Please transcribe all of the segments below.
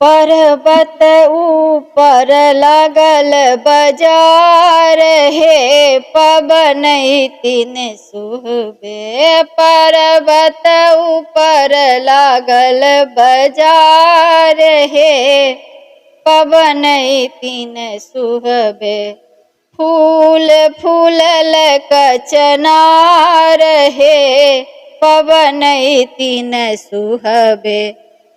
पर्वत ऊपर लागल बजार हे पबनई तीन सुहबे। पर्वत ऊपर लागल बजार हे पबनई तीन सुहबे। फूल फूलल कचनार हे पबनई तीन सुहबे।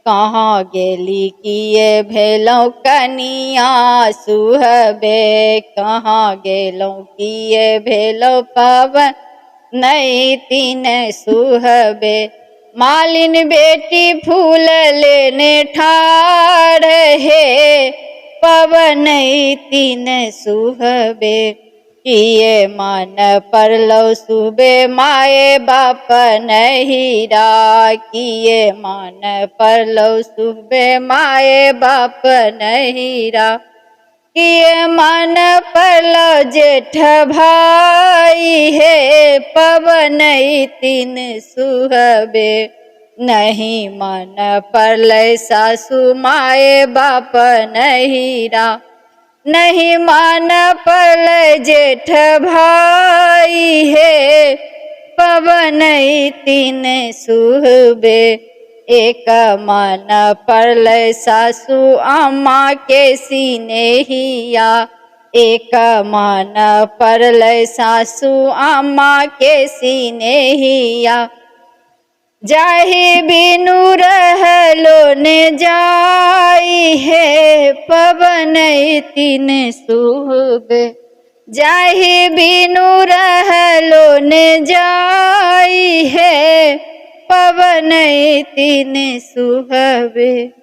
कहाँ गेली किए भेलौं कनिया सुहबे। कहाँ गेलौं किए भेलौं पबनई तीन सुहबे। मालिन बेटी फूल लेने ठाढ़ हे पबनई तीन सुहबे। किए मन परलौ सुबे माए बाप नहिरा। किए मन परलौ सुबे माए बाप नहिरा। किए मन परलौ जेठ भाई हे पबनई तीन सुहबे। नहीं मन परलै सासु माए बाप नहिरा। नहीं मन परलै जेठ भाई हे पबनई तीन सुहबे। एक मन परलै सासु अम्मा के सिनेहिया। एक मन परलै सासु अम्मा के सिनेहिया। जाहि बिनु रहलो ने जाई हे पबनई तीन सुहबे। जाहि बिनु रहलो ने जाई हे पबनई तीन सुहबे।